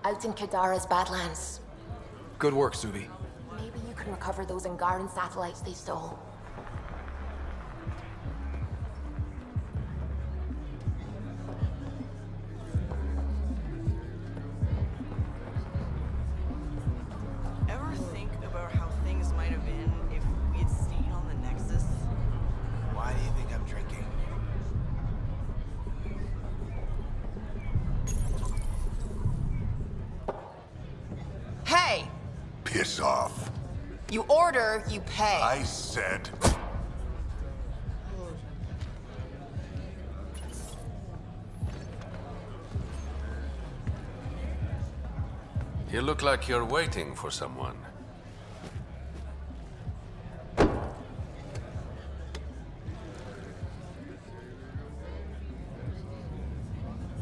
out in Kadara's Badlands. Good work, Subi. Maybe you can recover those Angaran satellites they stole. Ever think about how things might have been if we had stayed on the Nexus? Why do you think I'm drinking? Hey! Piss off. You order, you pay. I said. You look like you're waiting for someone.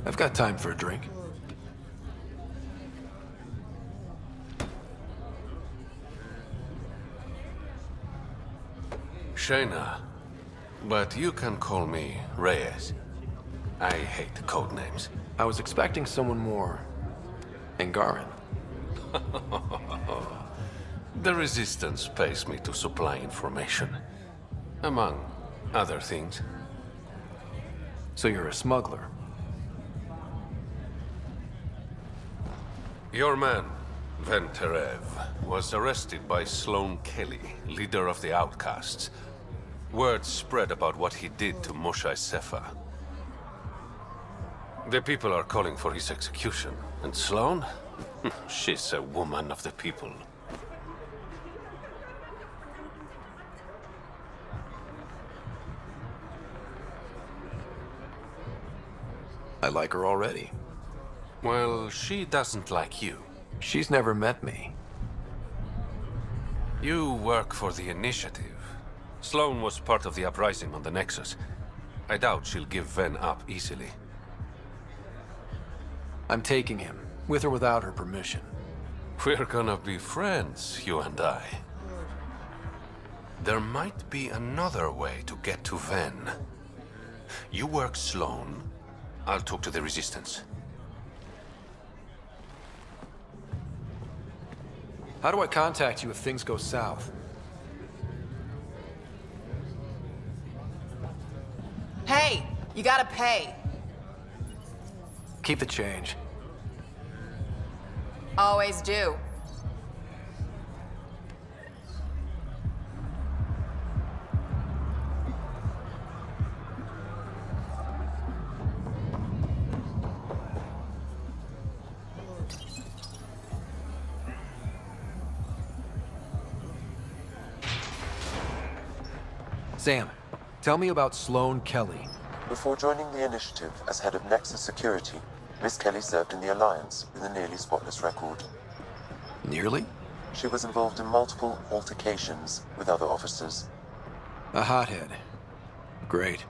I've got time for a drink. Shayna, but you can call me Reyes. I hate the code names. I was expecting someone more Angaran. The Resistance pays me to supply information, among other things. So you're a smuggler? Your man, Ven Terev, was arrested by Sloane Kelly, leader of the Outcasts. Word spread about what he did to Moshae Sefa. The people are calling for his execution. And Sloane? She's a woman of the people. I like her already. Well, she doesn't like you. She's never met me. You work for the Initiative. Sloane was part of the uprising on the Nexus. I doubt she'll give Ven up easily. I'm taking him, with or without her permission. We're gonna be friends, you and I. There might be another way to get to Ven. You work Sloane, I'll talk to the Resistance. How do I contact you if things go south? Hey! You gotta pay. Keep the change. Always do. Sam, tell me about Sloane Kelly. Before joining the Initiative as head of Nexus Security, Miss Kelly served in the Alliance with a nearly spotless record. Nearly? She was involved in multiple altercations with other officers. A hothead. Great.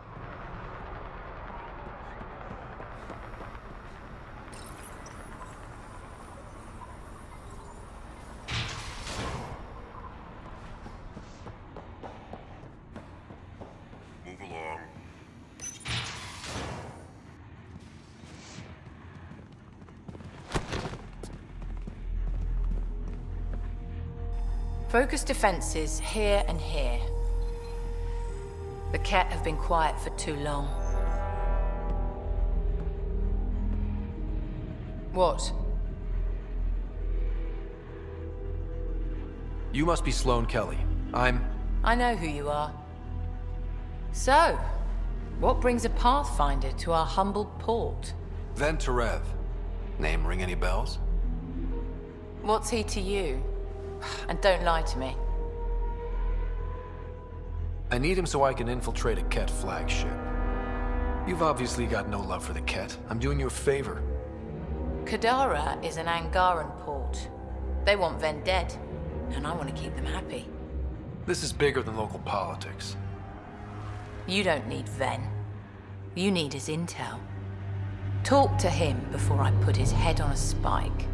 Move along. Focus defenses here and here. The Ket have been quiet for too long. What? You must be Sloane Kelly. I know who you are. So, what brings a Pathfinder to our humble port? Ven Terev. Name ring any bells? What's he to you? And don't lie to me. I need him so I can infiltrate a Ket flagship. You've obviously got no love for the Ket. I'm doing you a favor. Kadara is an Angaran port. They want Ven dead, and I want to keep them happy. This is bigger than local politics. You don't need Ven. You need his intel. Talk to him before I put his head on a spike.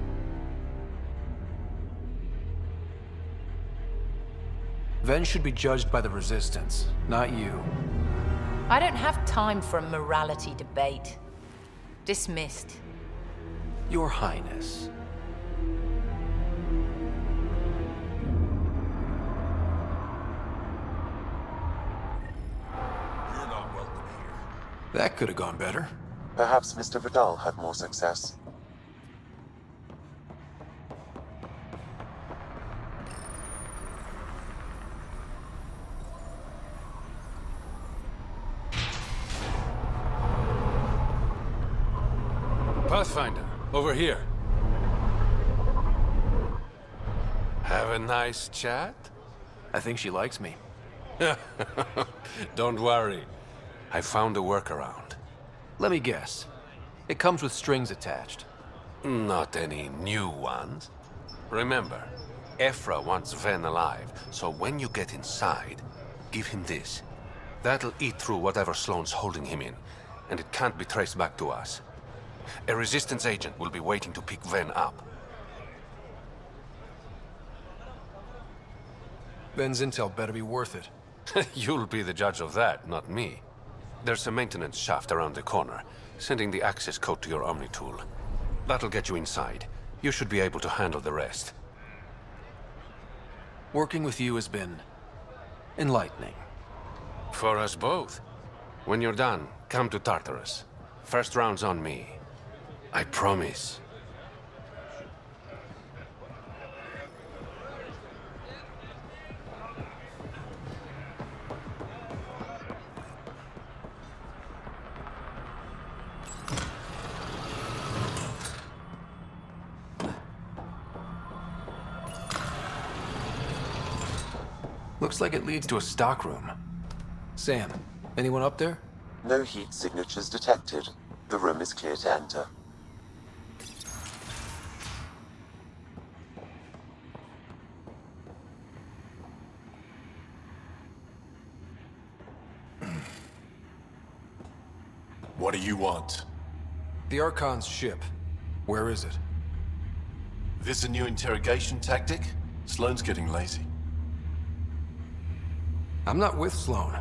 Ven should be judged by the Resistance, not you. I don't have time for a morality debate. Dismissed. Your Highness, You're not welcome here. That could have gone better. Perhaps Mr. Vidal had more success. Pathfinder, over here. Have a nice chat? I think she likes me. Don't worry. I found a workaround. Let me guess. It comes with strings attached. Not any new ones. Remember, Ephra wants Ven alive, so when you get inside, give him this. That'll eat through whatever Sloane's holding him in, and it can't be traced back to us. A Resistance agent will be waiting to pick Ven up. Ven's intel better be worth it. You'll be the judge of that, not me. There's a maintenance shaft around the corner, sending the access code to your Omni tool. That'll get you inside. You should be able to handle the rest. Working with you has been enlightening. For us both. When you're done, come to Tartarus. First round's on me. I promise. Looks like it leads to a stockroom. Sam, anyone up there? No heat signatures detected. The room is clear to enter. What do you want? The Archon's ship. Where is it? This a new interrogation tactic? Sloane's getting lazy. I'm not with Sloane.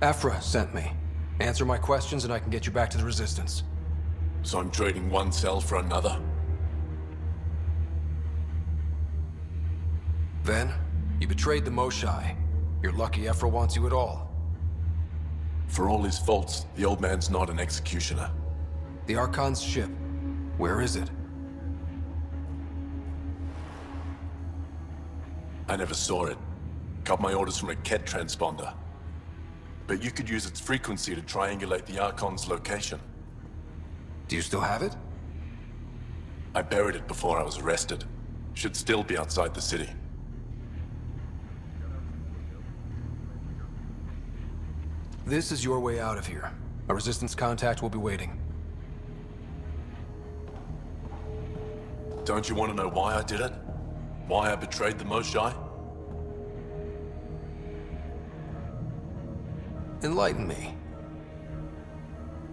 Ephra sent me. Answer my questions and I can get you back to the Resistance. So I'm trading one cell for another? Ven, you betrayed the Moshai. You're lucky Ephra wants you at all. For all his faults, the old man's not an executioner. The Archon's ship. Where is it? I never saw it. Got my orders from a Ket transponder. But you could use its frequency to triangulate the Archon's location. Do you still have it? I buried it before I was arrested. Should still be outside the city. This is your way out of here. A Resistance contact will be waiting. Don't you want to know why I did it? Why I betrayed the Moshai? Enlighten me.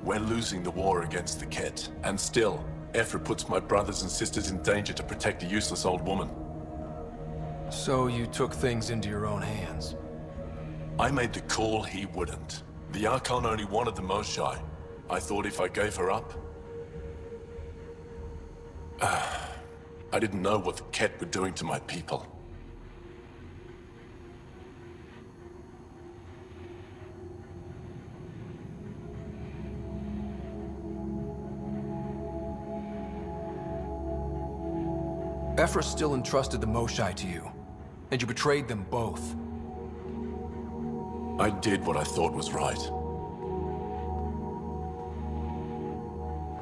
We're losing the war against the Ket, and still, Ephra puts my brothers and sisters in danger to protect a useless old woman. So you took things into your own hands. I made the call he wouldn't. The Archon only wanted the Moshai. I thought if I gave her up... I didn't know what the Ket were doing to my people. Ephra still entrusted the Moshai to you, and you betrayed them both. I did what I thought was right.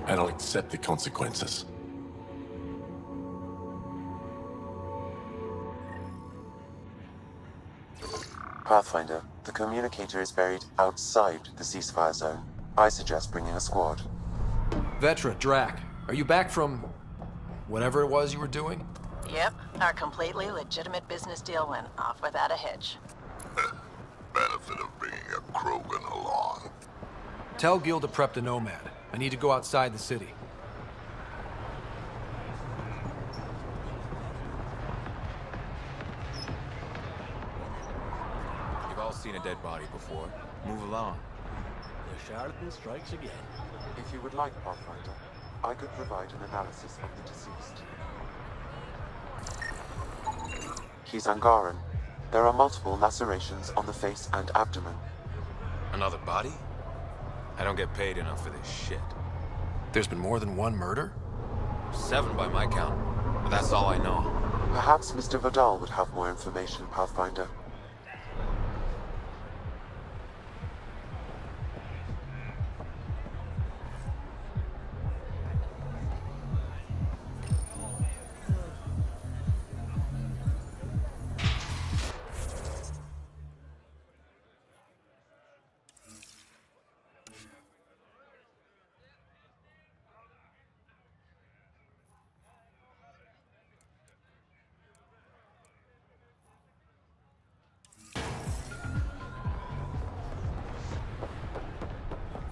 And I'll accept the consequences. Pathfinder, the communicator is buried outside the ceasefire zone. I suggest bringing a squad. Vetra, Drac, are you back from... whatever it was you were doing? Yep, our completely legitimate business deal went off without a hitch. Benefit of bringing a Krogan along. Tell Gil to prep the Nomad. I need to go outside the city. You've all seen a dead body before. Move along. The charlatan strikes again. If you would like, Pathfinder, I could provide an analysis of the deceased. He's Angaran. There are multiple lacerations on the face and abdomen. Another body? I don't get paid enough for this shit. There's been more than one murder? 7 by my count, but that's all I know. Perhaps Mr. Vidal would have more information, Pathfinder.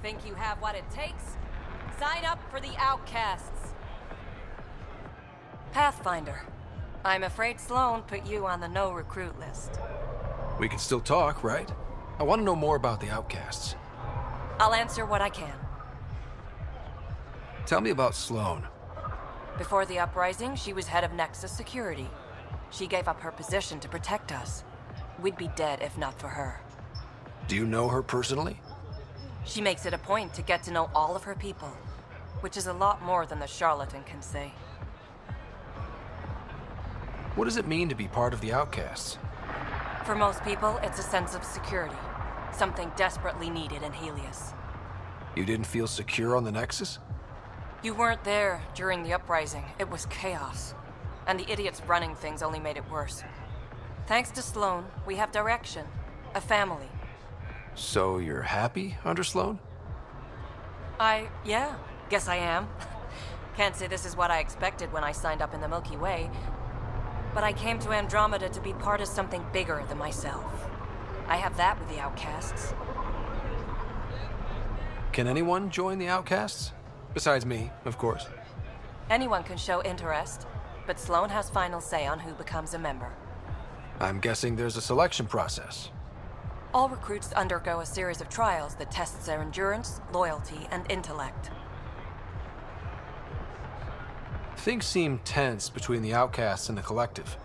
Think you have what it takes? Sign up for the Outcasts. Pathfinder, I'm afraid Sloan put you on the no-recruit list. We can still talk, right? I want to know more about the Outcasts. I'll answer what I can. Tell me about Sloan. Before the uprising, she was head of Nexus Security. She gave up her position to protect us. We'd be dead if not for her. Do you know her personally? She makes it a point to get to know all of her people, which is a lot more than the charlatan can say. What does it mean to be part of the Outcasts? For most people, it's a sense of security. Something desperately needed in Helios. You didn't feel secure on the Nexus? You weren't there during the uprising. It was chaos. And the idiots running things only made it worse. Thanks to Sloan, we have direction. A family. So you're happy under Sloan? Yeah, guess I am. Can't say this is what I expected when I signed up in the Milky Way, but I came to Andromeda to be part of something bigger than myself. I have that with the Outcasts. Can anyone join the Outcasts? Besides me, of course. Anyone can show interest, but Sloan has final say on who becomes a member. I'm guessing there's a selection process. All recruits undergo a series of trials that tests their endurance, loyalty, and intellect. Things seem tense between the Outcasts and the Collective.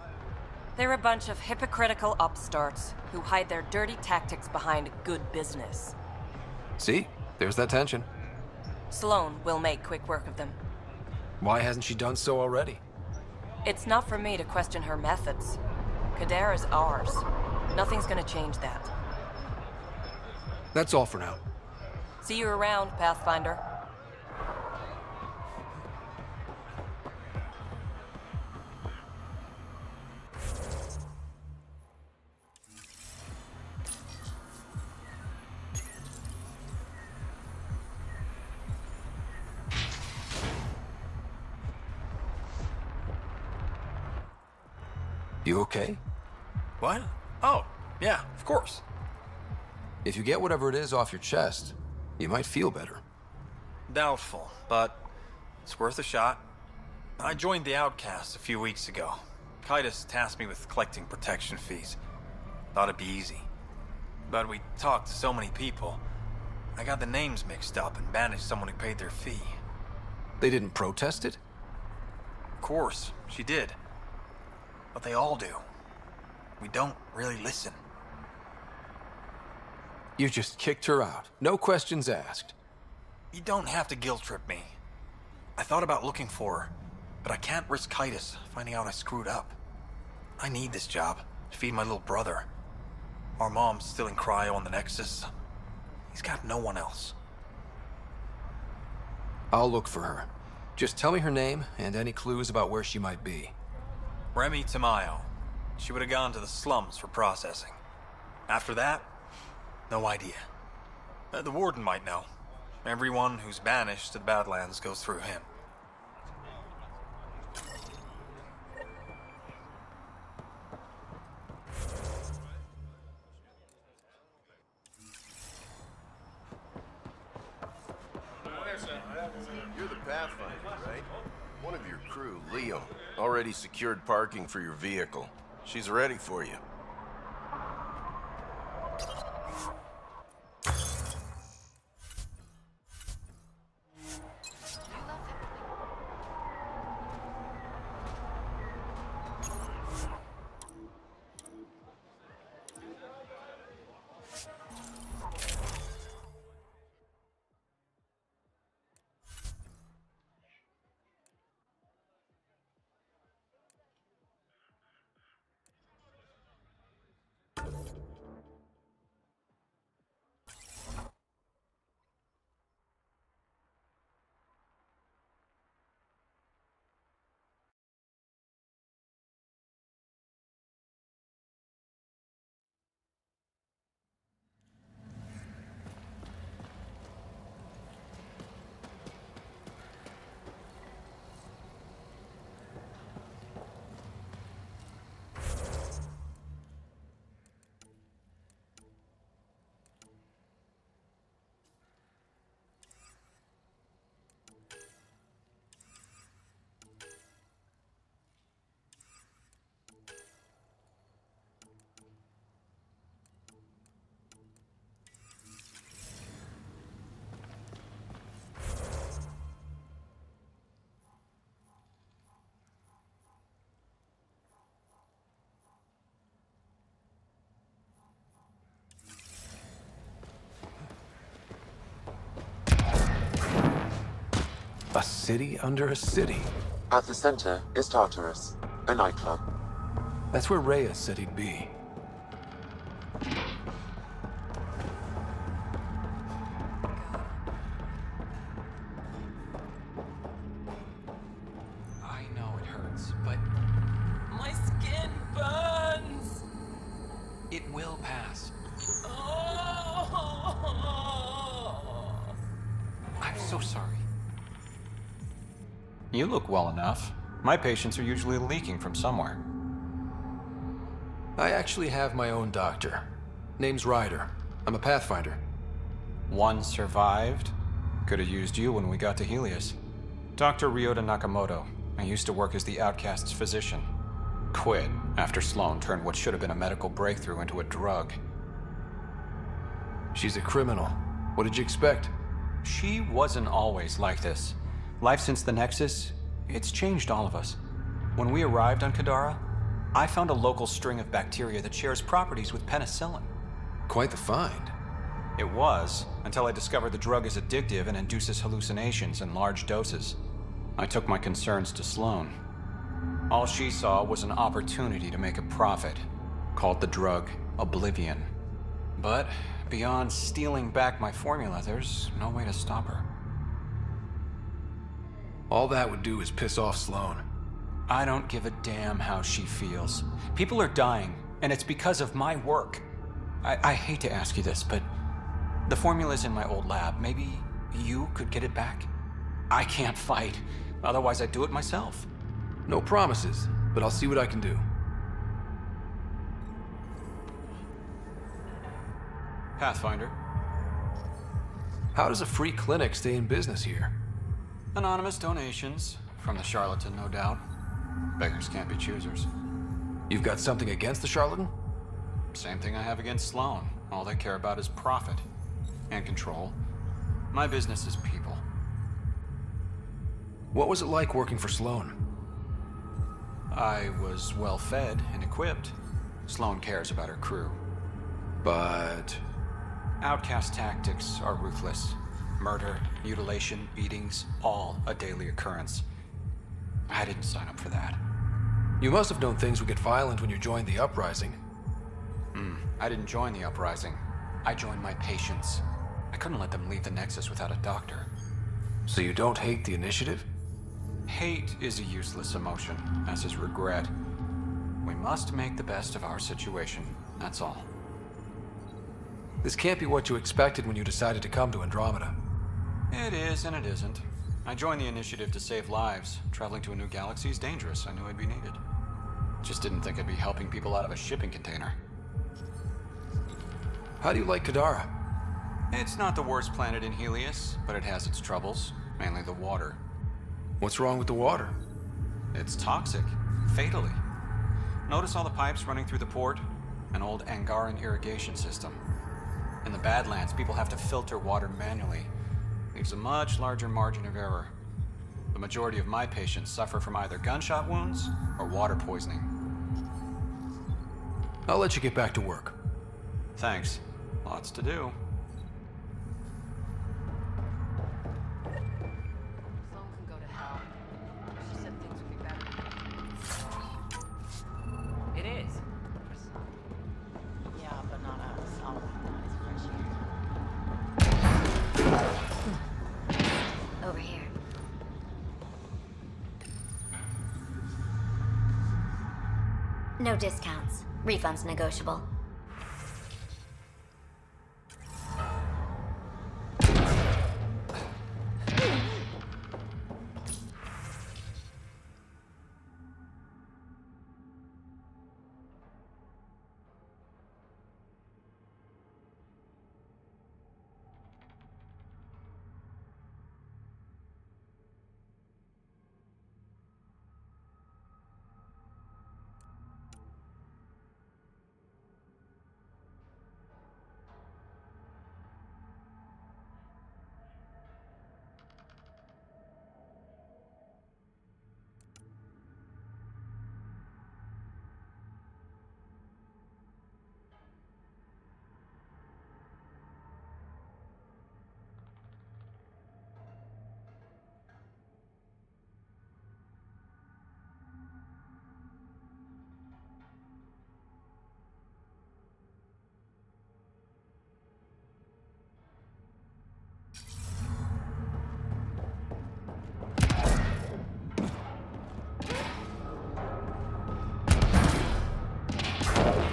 They're a bunch of hypocritical upstarts who hide their dirty tactics behind good business. See? There's that tension. Sloan will make quick work of them. Why hasn't she done so already? It's not for me to question her methods. Kadera's ours. Nothing's gonna change that. That's all for now. See you around, Pathfinder. You okay? What? Oh, yeah, of course. If you get whatever it is off your chest, you might feel better. Doubtful, but it's worth a shot. I joined the Outcasts a few weeks ago. Kaitis tasked me with collecting protection fees. Thought it'd be easy. But we talked to so many people, I got the names mixed up and banished someone who paid their fee. They didn't protest it? Of course, she did. But they all do. We don't really listen. You just kicked her out. No questions asked. You don't have to guilt trip me. I thought about looking for her, but I can't risk Kaitis finding out I screwed up. I need this job to feed my little brother. Our mom's still in cryo on the Nexus. He's got no one else. I'll look for her. Just tell me her name and any clues about where she might be. Remy Tamayo. She would have gone to the slums for processing. After that, no idea. The warden might know. Everyone who's banished to the Badlands goes through him. You're the Pathfinder, right? One of your crew, Leo, already secured parking for your vehicle. She's ready for you. A city under a city. At the center is Tartarus, a nightclub. That's where Rhea said he'd be. I know it hurts, but My skin burns! it will pass. Oh. I'm so sorry. You look well enough. My patients are usually leaking from somewhere. I actually have my own doctor. Name's Ryder. I'm a Pathfinder. One survived. Could have used you when we got to Helios. Dr. Ryota Nakamoto. I used to work as the Outcast's physician. Quit after Sloane turned what should have been a medical breakthrough into a drug. She's a criminal. What did you expect? She wasn't always like this. Life since the Nexus, it's changed all of us. When we arrived on Kadara, I found a local string of bacteria that shares properties with penicillin. Quite the find. It was, until I discovered the drug is addictive and induces hallucinations in large doses. I took my concerns to Sloane. All she saw was an opportunity to make a profit, called the drug Oblivion. But beyond stealing back my formula, there's no way to stop her. All that would do is piss off Sloane. I don't give a damn how she feels. People are dying, and it's because of my work. I hate to ask you this, but the formula's in my old lab. Maybe you could get it back? I can't fight. Otherwise, I'd do it myself. No promises, but I'll see what I can do. Pathfinder. How does a free clinic stay in business here? Anonymous donations. From the charlatan, no doubt. Beggars can't be choosers. You've got something against the charlatan? Same thing I have against Sloane. All they care about is profit. And control. My business is people. What was it like working for Sloane? I was well fed and equipped. Sloane cares about her crew. But... Outcast tactics are ruthless. Murder, mutilation, beatings, all a daily occurrence. I didn't sign up for that. You must have known things would get violent when you joined the Uprising. I didn't join the Uprising. I joined my patients. I couldn't let them leave the Nexus without a doctor. So you don't hate the Initiative? Hate is a useless emotion, as is regret. We must make the best of our situation, that's all. This can't be what you expected when you decided to come to Andromeda. It is and it isn't. I joined the Initiative to save lives. Traveling to a new galaxy is dangerous. I knew I'd be needed. Just didn't think I'd be helping people out of a shipping container. How do you like Kadara? It's not the worst planet in Helios, but it has its troubles. Mainly the water. What's wrong with the water? It's toxic. Fatally. Notice all the pipes running through the port? An old Angaran irrigation system. In the Badlands, people have to filter water manually. Leaves a much larger margin of error. The majority of my patients suffer from either gunshot wounds or water poisoning. I'll let you get back to work. Thanks. Lots to do. Sloane can go to hell. She said things would be better. It is. For some. Yeah, but not us. Oh, not as fresh air. Over here. No discounts. Refunds negotiable.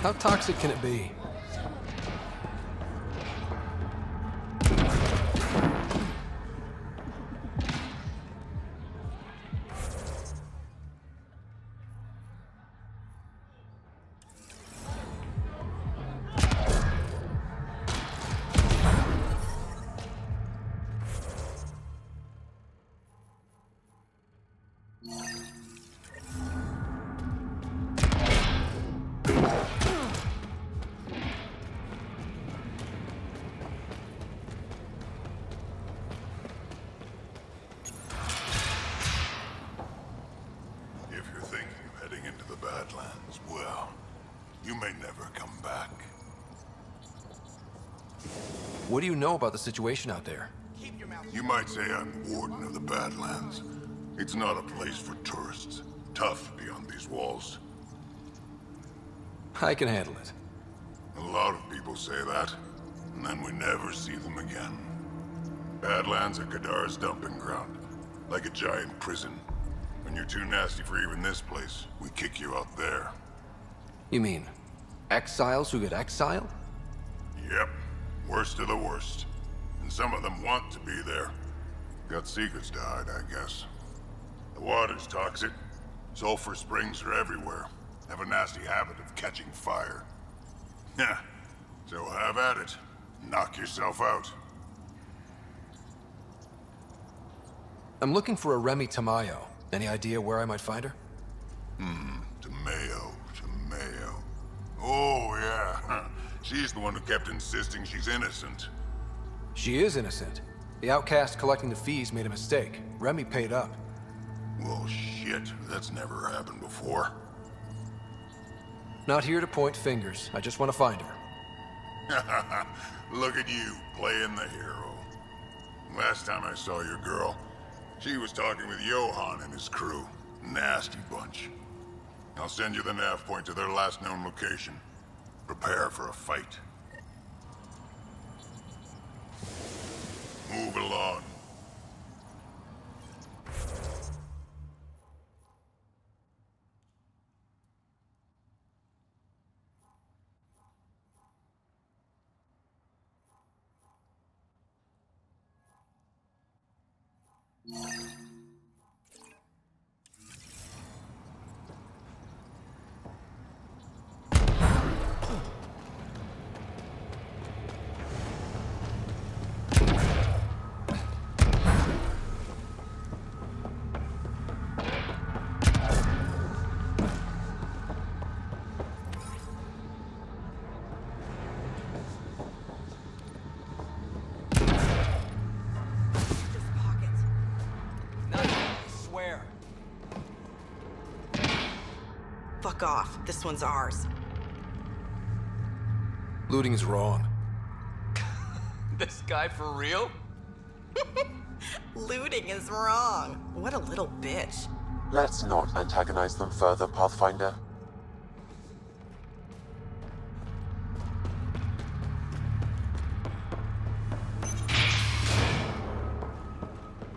How toxic can it be? What do you know about the situation out there? You might say I'm warden of the Badlands. It's not a place for tourists. Tough beyond these walls. I can handle it. A lot of people say that, and then we never see them again. Badlands are Kadar's dumping ground, like a giant prison. When you're too nasty for even this place, we kick you out there. You mean exiles who get exiled? Yep. Worst of the worst. And some of them want to be there. Got secrets to hide, I guess. The water's toxic. Sulfur springs are everywhere. Have a nasty habit of catching fire. Yeah. So have at it. Knock yourself out. I'm looking for a Remy Tamayo. Any idea where I might find her? Tamayo. Oh, yeah. She's the one who kept insisting she's innocent. She is innocent. The outcast collecting the fees made a mistake. Remy paid up. Well, shit. That's never happened before. Not here to point fingers. I just want to find her. Look at you, playing the hero. Last time I saw your girl, she was talking with Johan and his crew. Nasty bunch. I'll send you the nav point to their last known location. Prepare for a fight. Move along. Fuck off. This one's ours. Looting is wrong. This guy for real? Looting is wrong. What a little bitch. Let's not antagonize them further, Pathfinder.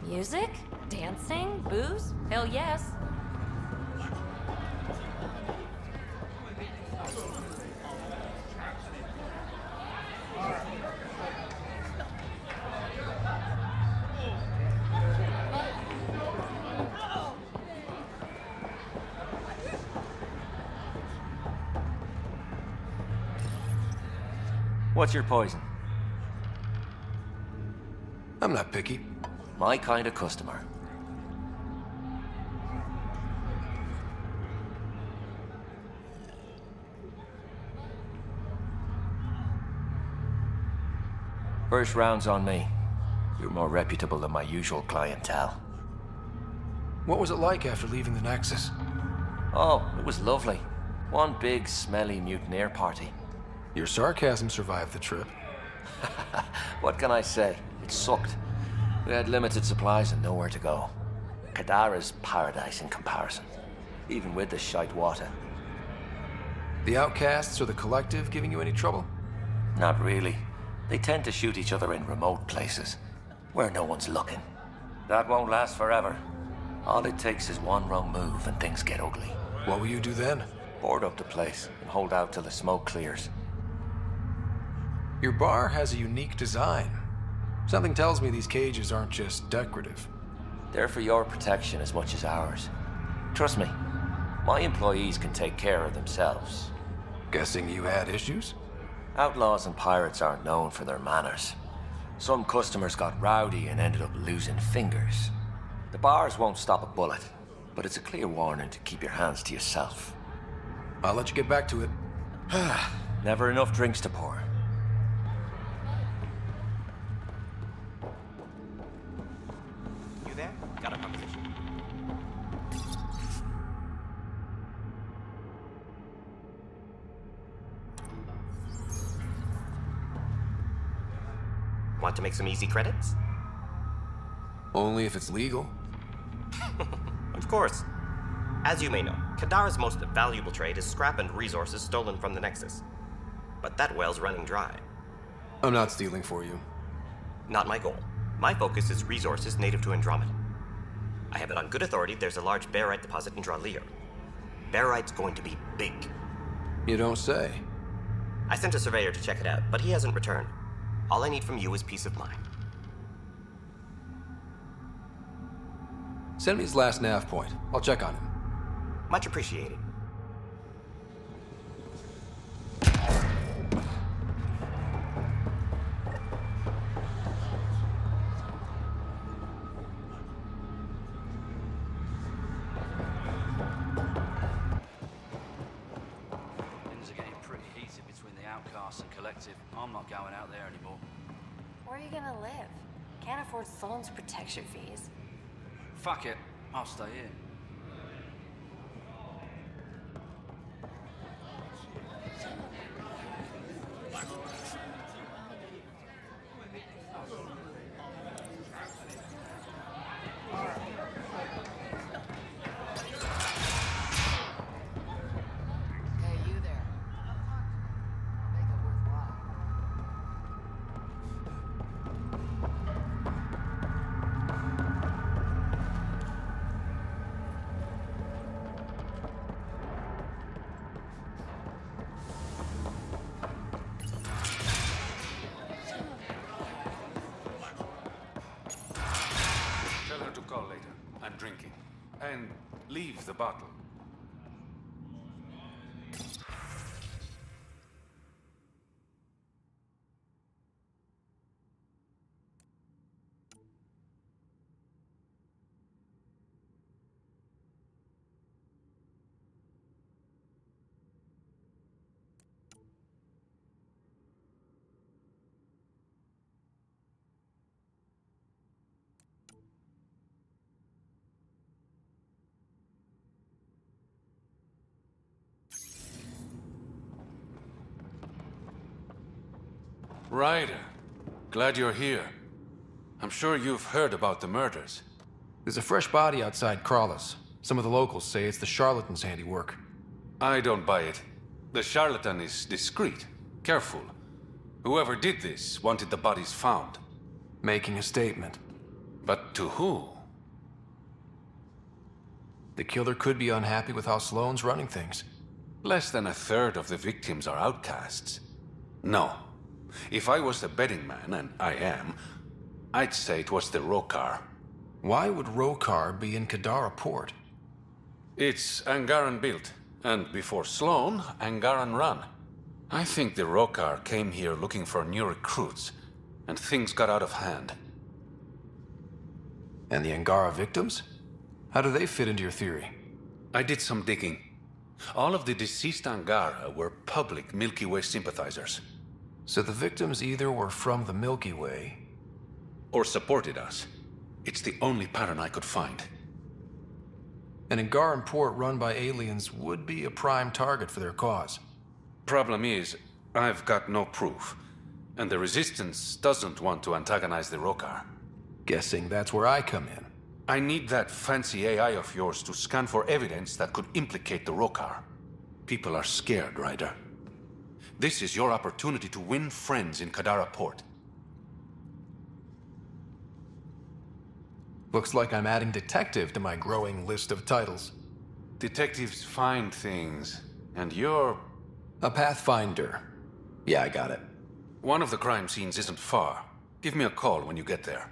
Music? Dancing? Booze? Hell yes. What's your poison? I'm not picky. My kind of customer. First round's on me. You're more reputable than my usual clientele. What was it like after leaving the Nexus? Oh, it was lovely. One big, smelly mutineer party. Your sarcasm survived the trip. What can I say? It sucked. We had limited supplies and nowhere to go. Kadara's paradise in comparison, even with the shite water. The outcasts or the collective giving you any trouble? Not really. They tend to shoot each other in remote places, where no one's looking. That won't last forever. All it takes is one wrong move and things get ugly. What will you do then? Board up the place and hold out till the smoke clears. Your bar has a unique design. Something tells me these cages aren't just decorative. They're for your protection as much as ours. Trust me, my employees can take care of themselves. Guessing you had issues? Outlaws and pirates aren't known for their manners. Some customers got rowdy and ended up losing fingers. The bars won't stop a bullet, but it's a clear warning to keep your hands to yourself. I'll let you get back to it. Never enough drinks to pour. You there? Got a proposition. Want to make some easy credits? Only if it's legal. Of course. As you may know, Kadara's most valuable trade is scrap and resources stolen from the Nexus. But that well's running dry. I'm not stealing for you. Not my goal. My focus is resources native to Andromeda. I have it on good authority there's a large barite deposit in Draleo. Barite's going to be big. You don't say. I sent a surveyor to check it out, but he hasn't returned. All I need from you is peace of mind. Send me his last nav point. I'll check on him. Much appreciated. Things are getting pretty heated between the outcasts and collective. I'm not going out there anymore. Where are you gonna live? Can't afford Sloane's protection fees. Fuck it. I'll stay here. Call later. I'm drinking. And leave the bottle. Ryder, glad you're here. I'm sure you've heard about the murders. There's a fresh body outside Crawlers. Some of the locals say it's the charlatan's handiwork. I don't buy it. The charlatan is discreet, careful. Whoever did this wanted the bodies found. Making a statement. But to who? The killer could be unhappy with how Sloane's running things. Less than a third of the victims are outcasts. No. If I was a betting man, and I am, I'd say it was the Rokar. Why would Rokar be in Kadara port? It's Angaran built, and before Sloane, Angaran run. I think the Rokar came here looking for new recruits, and things got out of hand. And the Angara victims? How do they fit into your theory? I did some digging. All of the deceased Angara were public Milky Way sympathizers. So the victims either were from the Milky Way... or supported us. It's the only pattern I could find. An Angaran port run by aliens would be a prime target for their cause. Problem is, I've got no proof. And the Resistance doesn't want to antagonize the Rokar. Guessing that's where I come in. I need that fancy AI of yours to scan for evidence that could implicate the Rokar. People are scared, Ryder. This is your opportunity to win friends in Kadara Port. Looks like I'm adding detective to my growing list of titles. Detectives find things. And you're... A Pathfinder. Yeah, I got it. One of the crime scenes isn't far. Give me a call when you get there.